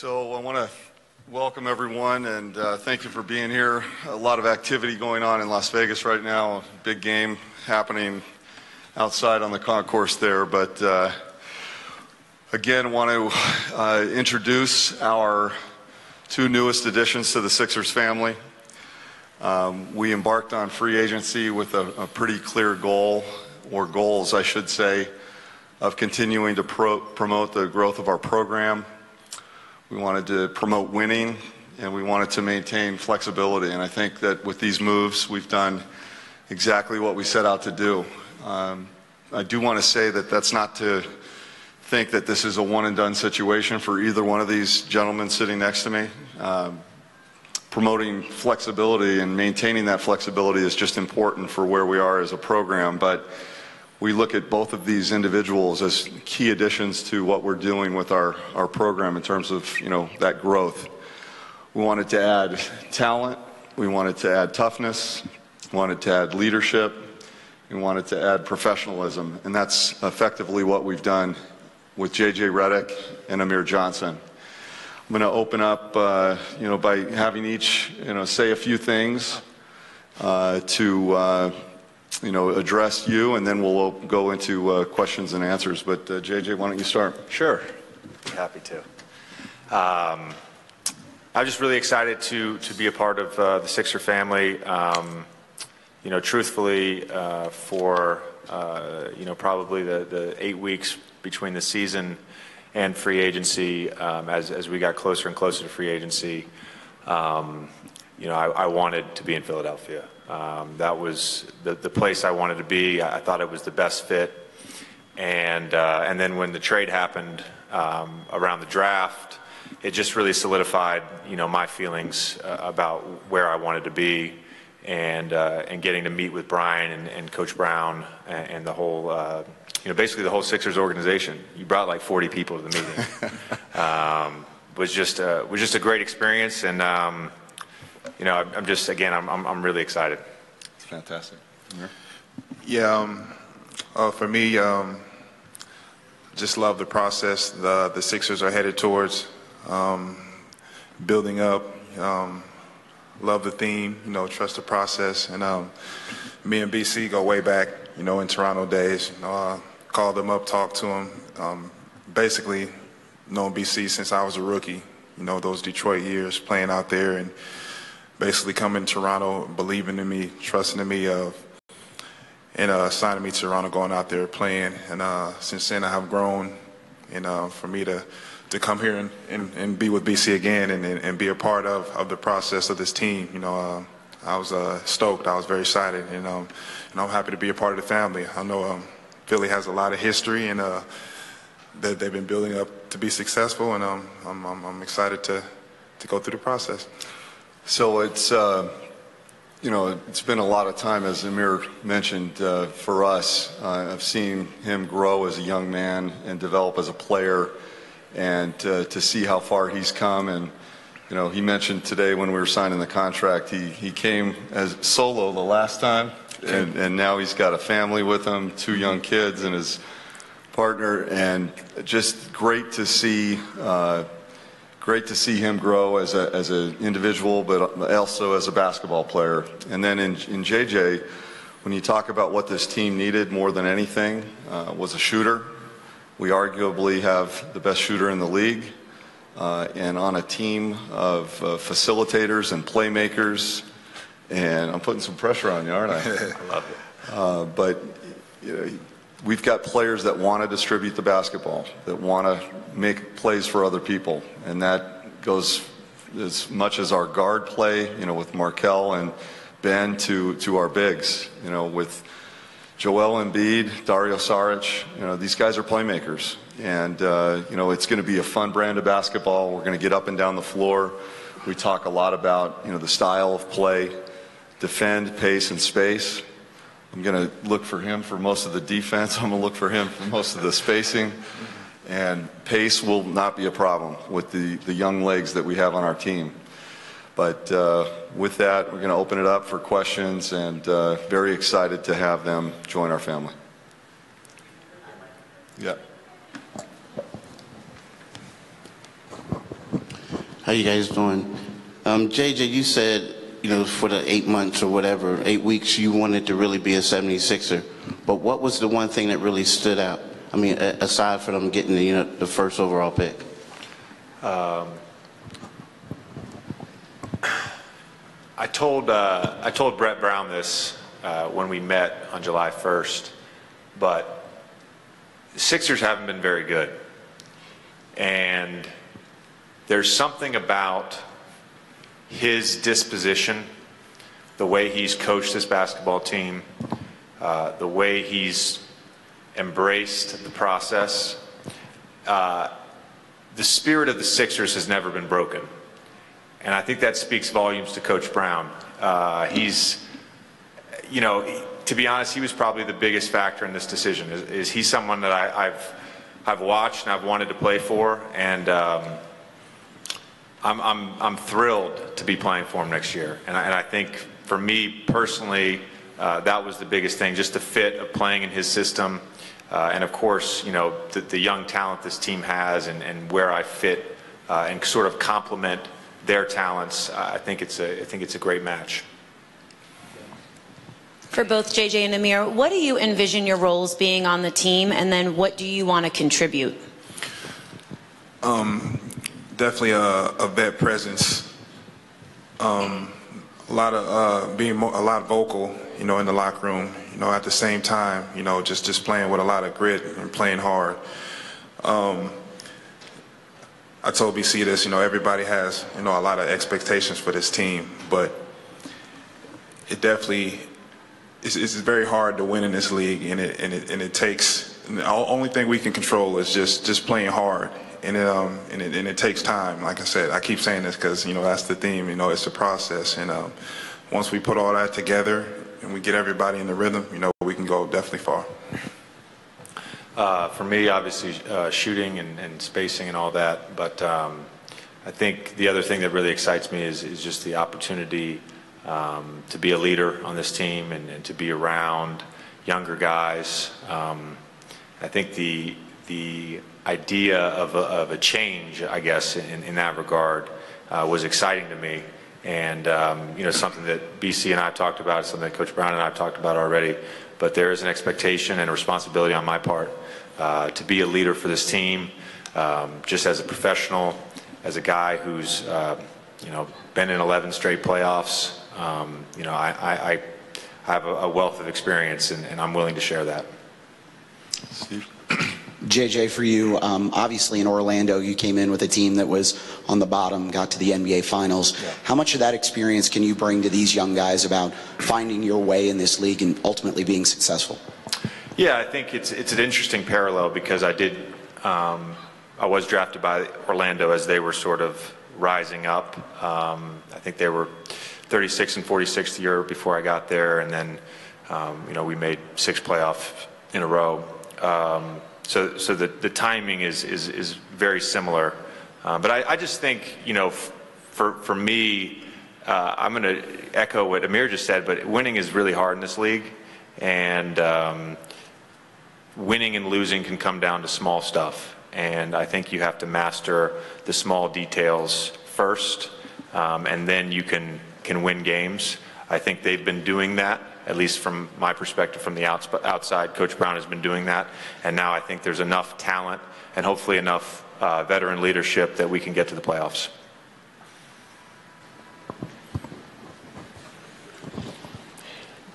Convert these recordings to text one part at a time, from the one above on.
So I want to welcome everyone and thank you for being here. A lot of activity going on in Las Vegas right now. A big game happening outside on the concourse there. But again, I want to introduce our two newest additions to the Sixers family. We embarked on free agency with a pretty clear goal, or goals I should say, of continuing to promote the growth of our program. We wanted to promote winning, and we wanted to maintain flexibility. And I think that with these moves, we've done exactly what we set out to do. I do want to say that that's not to think that this is a one-and-done situation for either one of these gentlemen sitting next to me. Promoting flexibility and maintaining that flexibility is just important for where we are as a program. But we look at both of these individuals as key additions to what we're doing with our program in terms of, that growth. We wanted to add talent, we wanted to add toughness, we wanted to add leadership, we wanted to add professionalism, and that's effectively what we've done with J.J. Redick and Amir Johnson. I'm going to open up, by having each, say a few things to address you, and then we'll go into questions and answers. But JJ, why don't you start? Sure, happy to. I'm just really excited to be a part of the Sixer family. Truthfully, for probably the 8 weeks between the season and free agency, as we got closer and closer to free agency, I wanted to be in Philadelphia. That was the place I wanted to be. I thought it was the best fit. And then when the trade happened around the draft, it just really solidified, my feelings about where I wanted to be, and getting to meet with Brian and Coach Brown and the whole, basically the whole Sixers organization. You brought like 40 people to the meeting. Was just a great experience, and I'm really excited. It's fantastic. Amir? Yeah, for me, just love the process the Sixers are headed towards, building up. Love the theme, trust the process. And me and BC go way back, in Toronto days. Called them up, talked to him. Basically, known BC since I was a rookie. Those Detroit years playing out there, and basically coming to Toronto, believing in me, trusting in me, and signing me to Toronto, going out there playing. And since then, I have grown. And for me to come here and be with BC again and be a part of the process of this team, I was stoked. I was very excited, and I'm happy to be a part of the family. I know Philly has a lot of history, and that they've been building up to be successful, and I'm excited to go through the process. So it's been a lot of time, as Amir mentioned, for us. I've seen him grow as a young man and develop as a player, and to see how far he's come. And he mentioned today when we were signing the contract, he came as solo the last time, and now he's got a family with him, 2 young kids and his partner, and just great to see him grow as an individual, but also as a basketball player. And then in JJ, when you talk about what this team needed more than anything, was a shooter. We arguably have the best shooter in the league, and on a team of facilitators and playmakers. And I'm putting some pressure on you, aren't I? I love it. But we've got players that want to distribute the basketball, that want to make plays for other people, and that goes as much as our guard play, with Markel and Ben, to our bigs, with Joel Embiid, Dario Saric. These guys are playmakers, and it's going to be a fun brand of basketball. We're going to get up and down the floor. We talk a lot about the style of play, defend, pace, and space. I'm going to look for him for most of the defense. I'm going to look for him for most of the spacing. And pace will not be a problem with the young legs that we have on our team. But with that, we're going to open it up for questions, and very excited to have them join our family. Yeah. How you guys doing? JJ, you said, for the 8 months or whatever, 8 weeks, you wanted to really be a 76er. But what was the one thing that really stood out? I mean, aside from them getting the first overall pick. I told Brett Brown this when we met on July 1st, but the Sixers haven't been very good. And there's something about his disposition, the way he's coached this basketball team, the way he's embraced the process. The spirit of the Sixers has never been broken. And I think that speaks volumes to Coach Brown. He's, to be honest, he was probably the biggest factor in this decision. Is he someone that I've watched and I've wanted to play for, and I'm thrilled to be playing for him next year. And I think for me personally, that was the biggest thing, just the fit of playing in his system, and of course, the young talent this team has, and where I fit and sort of complement their talents. I think it's a great match. For both JJ and Amir, what do you envision your roles being on the team, and then what do you want to contribute? Definitely a vet presence. A lot of being a lot vocal, in the locker room. At the same time, just playing with a lot of grit and playing hard. I told BC this, everybody has, a lot of expectations for this team, but it definitely it's very hard to win in this league, and it takes, the only thing we can control is just playing hard, and it takes time. Like I said, I keep saying this because that's the theme. It's a process, and once we put all that together and we get everybody in the rhythm, we can go definitely far. For me, obviously, shooting and spacing and all that, but I think the other thing that really excites me is just the opportunity to be a leader on this team and to be around younger guys. I think the idea of a change, I guess, in that regard was exciting to me, and something that BC and I have talked about, something that Coach Brown and I have talked about already. But there is an expectation and a responsibility on my part to be a leader for this team, just as a professional, as a guy who's been in 11 straight playoffs. I have a wealth of experience, and I'm willing to share that. Steve? JJ, for you, obviously in Orlando, you came in with a team that was on the bottom, got to the NBA Finals. Yeah. How much of that experience can you bring to these young guys about finding your way in this league and ultimately being successful? Yeah, I think it's an interesting parallel because I was drafted by Orlando as they were sort of rising up. I think they were 36 and 46 the year before I got there, and then we made 6 playoffs in a row. So the timing is very similar, but I just think for me, I'm going to echo what Amir just said. But winning is really hard in this league, and winning and losing can come down to small stuff. And I think you have to master the small details first, and then you can win games. I think they've been doing that. At least from my perspective, from the outside, Coach Brown has been doing that. And now I think there's enough talent and hopefully enough veteran leadership that we can get to the playoffs.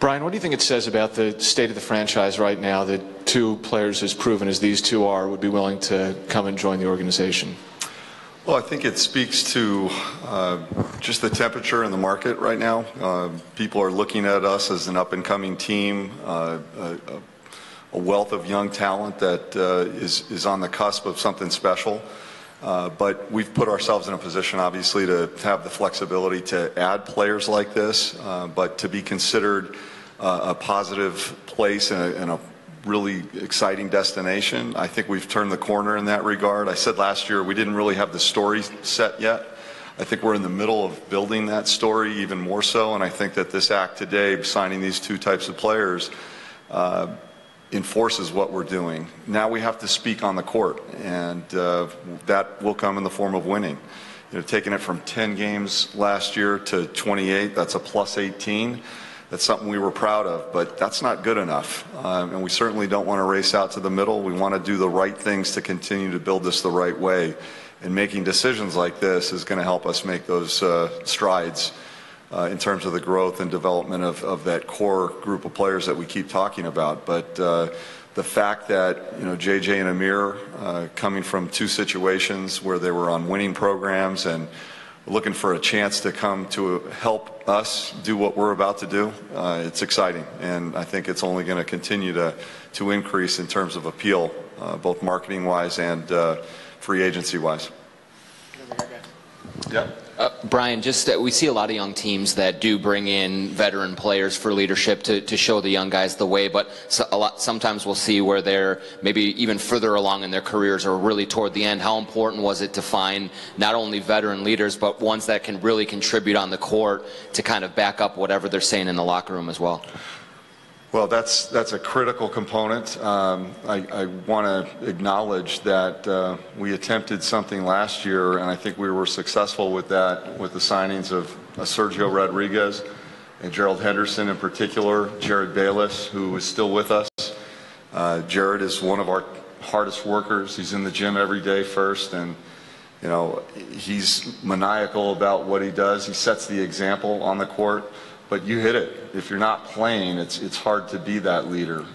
Brian, what do you think it says about the state of the franchise right now that 2 players as proven as these 2 are would be willing to come and join the organization? Well, I think it speaks to just the temperature in the market right now. People are looking at us as an up-and-coming team, a wealth of young talent that is on the cusp of something special. But we've put ourselves in a position, obviously, to have the flexibility to add players like this, but to be considered a positive place and a really exciting destination. I think we've turned the corner in that regard. I said last year we didn't really have the story set yet. I think we're in the middle of building that story even more so, and I think that this act today, signing these 2 types of players, enforces what we're doing. Now we have to speak on the court, and that will come in the form of winning. taking it from 10 games last year to 28, that's a plus 18. That's something we were proud of, but that's not good enough. And we certainly don't want to race out to the middle. We want to do the right things to continue to build this the right way. And making decisions like this is going to help us make those strides in terms of the growth and development of that core group of players that we keep talking about. But the fact that, JJ and Amir, coming from two situations where they were on winning programs and looking for a chance to come to help us do what we're about to do, it's exciting. And I think it's only going to continue to increase in terms of appeal, both marketing-wise and free agency-wise. Yeah. Brian, we see a lot of young teams that do bring in veteran players for leadership to show the young guys the way, but sometimes we'll see where they're maybe even further along in their careers or really toward the end. How important was it to find not only veteran leaders, but ones that can really contribute on the court to kind of back up whatever they're saying in the locker room as well? Well, that's a critical component. I want to acknowledge that we attempted something last year, and I think we were successful with that, with the signings of Sergio Rodriguez and Gerald Henderson in particular, Jared Bayless, who is still with us. Jared is one of our hardest workers. He's in the gym every day first, and he's maniacal about what he does. He sets the example on the court. But you hit it. If you're not playing, it's hard to be that leader.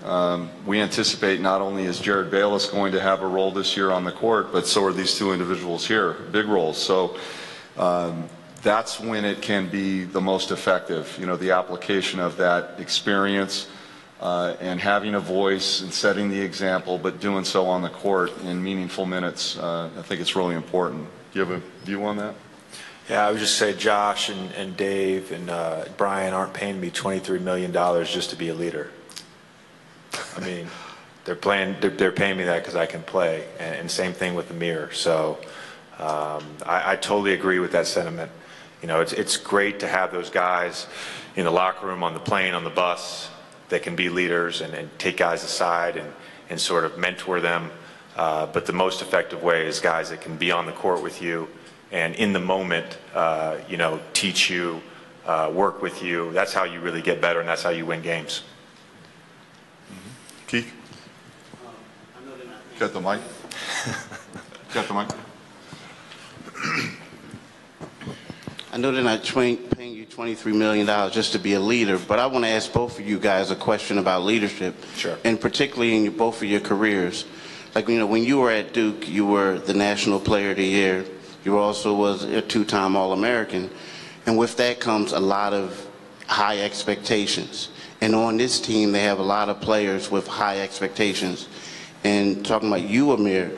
We anticipate not only is Jared Bayless going to have a role this year on the court, but so are these two individuals here, big roles. So that's when it can be the most effective, the application of that experience and having a voice and setting the example, but doing so on the court in meaningful minutes. I think it's really important. Do you have a view on that? Yeah, I would just say Josh and Dave and Brian aren't paying me $23 million just to be a leader. I mean, they're paying me that because I can play, and same thing with Amir. So I totally agree with that sentiment. It's great to have those guys in the locker room, on the plane, on the bus, that can be leaders and take guys aside and sort of mentor them. But the most effective way is guys that can be on the court with you and in the moment, teach you, work with you. That's how you really get better, and that's how you win games. Keith? Got the mic? Got the mic? I know they're not paying you $23 million just to be a leader, but I want to ask both of you guys a question about leadership. Sure. And particularly in both of your careers. Like, when you were at Duke, you were the National Player of the Year. You also was a two-time All-American. And with that comes a lot of high expectations. And on this team, they have a lot of players with high expectations. And talking about you, Amir,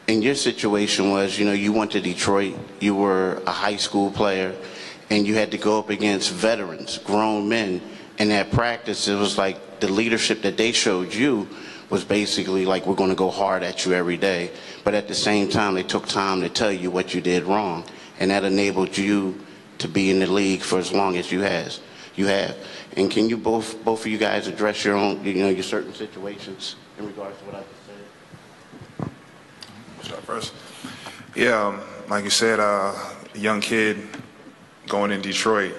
in your situation was, you went to Detroit, you were a high school player, and you had to go up against veterans, grown men. And at practice, it was like the leadership that they showed you was basically like, we're going to go hard at you every day. But at the same time, they took time to tell you what you did wrong. And that enabled you to be in the league for as long as you have. And can you both of you guys address your own, your certain situations in regards to what I just said? Start first. Yeah, like you said, a young kid going in Detroit,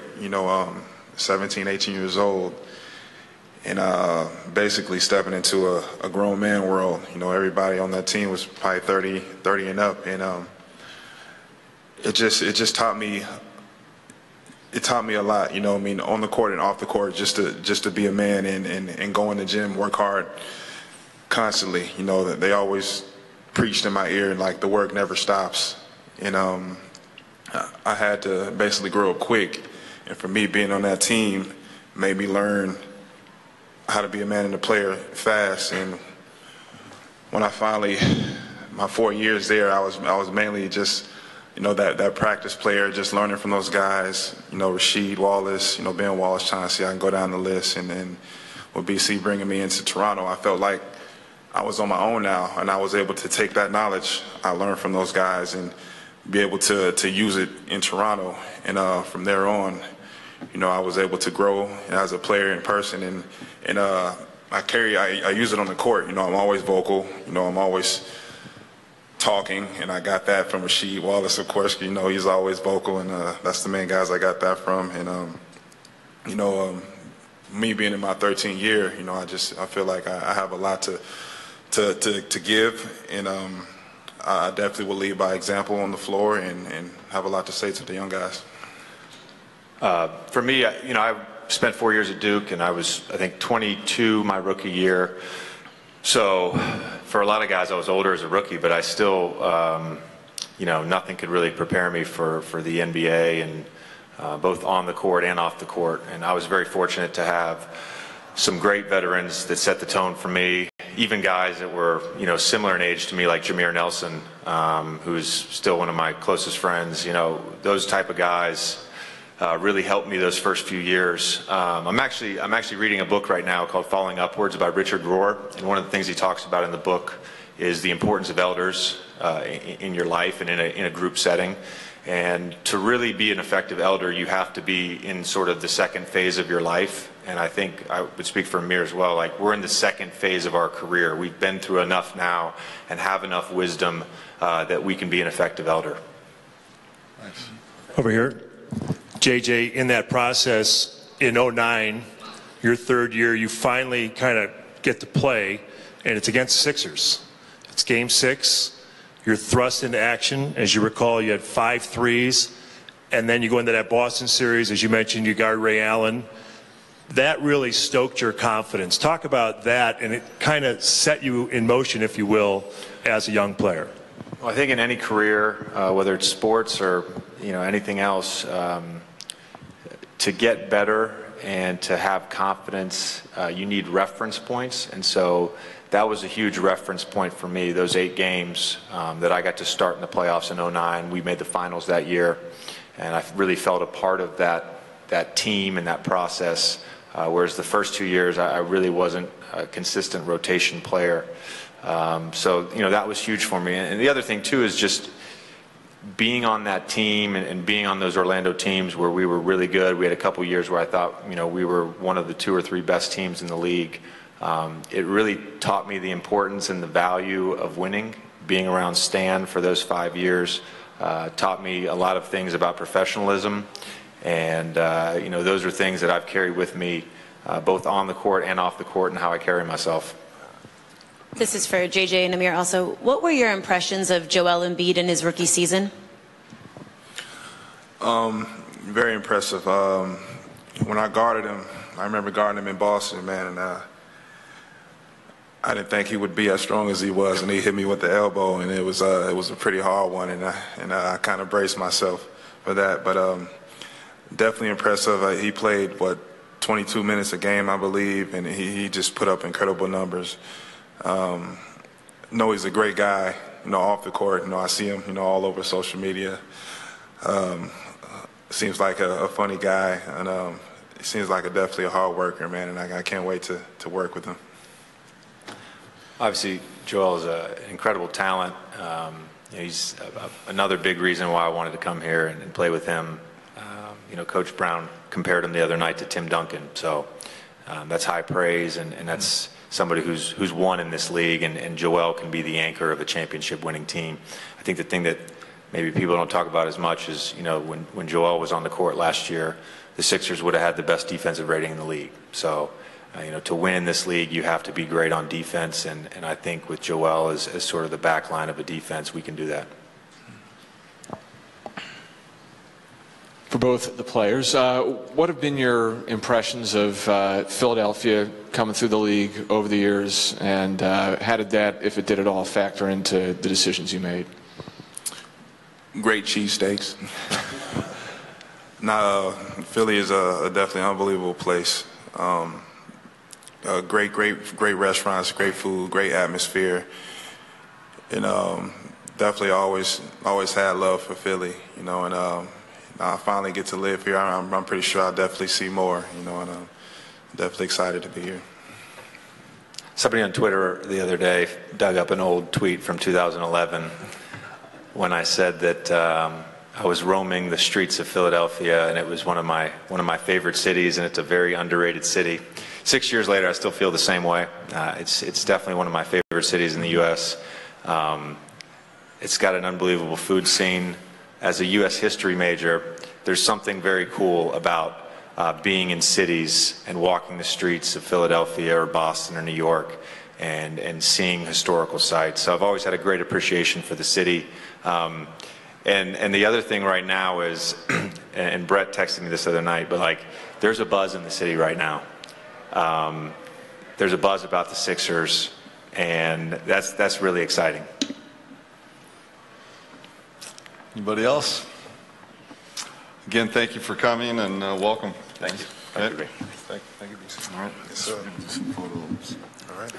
17, 18 years old, and basically stepping into a grown man world. Everybody on that team was probably 30 and up, and it just taught me. It taught me a lot, on the court and off the court, just to be a man and go in the gym, work hard constantly. That they always preached in my ear, like the work never stops. And I had to basically grow up quick, and for me, being on that team made me learn how to be a man and a player fast. And when I finally, my 4 years there, I was mainly just, that practice player, just learning from those guys, Rasheed Wallace, Ben Wallace, Chauncey, I can go down the list. And then with BC bringing me into Toronto, I felt like I was on my own now, and I was able to take that knowledge I learned from those guys and be able to use it in Toronto. And from there on, I was able to grow as a player in person, and I use it on the court. I'm always vocal. I'm always talking, and I got that from Rasheed Wallace, of course. You know, he's always vocal, and that's the main guys I got that from. And me being in my 13th year, you know, I feel like I have a lot to give, and I definitely will lead by example on the floor and have a lot to say to the young guys. For me, you know, I spent 4 years at Duke, and I was, I think, 22 my rookie year. So for a lot of guys, I was older as a rookie, but I still, you know, nothing could really prepare me for the NBA, and both on the court and off the court. And I was very fortunate to have some great veterans that set the tone for me, even guys that were, you know, similar in age to me, like Jameer Nelson, who's still one of my closest friends. You know, those type of guys really helped me those first few years. I'm actually reading a book right now called Falling Upwards by Richard Rohr, and one of the things he talks about in the book is the importance of elders in your life and in a group setting. And to really be an effective elder, you have to be in sort of the second phase of your life. And I think I would speak for Amir as well. Like, we're in the second phase of our career. We've been through enough now and have enough wisdom that we can be an effective elder. Nice. Over here. JJ, in that process, in 09, your third year, you finally kind of get to play, and it's against the Sixers. It's Game 6. You're thrust into action. As you recall, you had 5 threes, and then you go into that Boston series. As you mentioned, you guard Ray Allen. That really stoked your confidence. Talk about that, and it kind of set you in motion, if you will, as a young player. Well, I think in any career, whether it's sports or, you know, anything else, to get better and to have confidence, you need reference points. And so that was a huge reference point for me, those 8 games that I got to start in the playoffs in 09. We made the finals that year, and I really felt a part of that team and that process, whereas the first 2 years I really wasn't a consistent rotation player. So, you know, that was huge for me. And the other thing, too, is just being on that team and being on those Orlando teams where we were really good. We had a couple years where I thought, you know, we were one of the 2 or 3 best teams in the league. It really taught me the importance and the value of winning. Being around Stan for those 5 years taught me a lot of things about professionalism. And, you know, those are things that I've carried with me both on the court and off the court, and how I carry myself. This is for JJ and Amir also. What were your impressions of Joel Embiid in his rookie season? Very impressive. When I guarded him, I remember guarding him in Boston, man, and I didn't think he would be as strong as he was, and he hit me with the elbow, and it was a pretty hard one, and I kind of braced myself for that. But definitely impressive. He played 22 minutes a game, I believe, and he just put up incredible numbers. Know he's a great guy, you know, off the court. You know, I see him, you know, all over social media. Seems like a funny guy, and he seems like definitely a hard worker, man, and I can't wait to work with him. Obviously, Joel is an incredible talent. He's another big reason why I wanted to come here and play with him. You know, Coach Brown compared him the other night to Tim Duncan, so that's high praise, and that's somebody who's won in this league, and Joel can be the anchor of a championship-winning team. I think the thing that maybe people don't talk about as much is, you know, when Joel was on the court last year, the Sixers would have had the best defensive rating in the league. So, you know, to win in this league, you have to be great on defense, and I think with Joel as sort of the back line of a defense, we can do that. For both the players, what have been your impressions of Philadelphia coming through the league over the years, and how did that, if it did at all, factor into the decisions you made? Great cheesesteaks. Philly is a definitely unbelievable place. Great restaurants, great food, great atmosphere, and definitely always had love for Philly, you know. And I finally get to live here. I'm pretty sure I'll definitely see more, you know, and I'm definitely excited to be here. Somebody on Twitter the other day dug up an old tweet from 2011 when I said that I was roaming the streets of Philadelphia, and it was one of my favorite cities, and it's a very underrated city. 6 years later, I still feel the same way. It's definitely one of my favorite cities in the U.S. It's got an unbelievable food scene. As a U.S. history major, there's something very cool about being in cities and walking the streets of Philadelphia or Boston or New York and seeing historical sites. So I've always had a great appreciation for the city. And the other thing right now is, and Brett texted me this other night, but like there's a buzz in the city right now. There's a buzz about the Sixers, and that's really exciting. Anybody else? Again, thank you for coming and welcome. Thank you. Thank you. Thank you, BC. All right. Yes, sir. All right.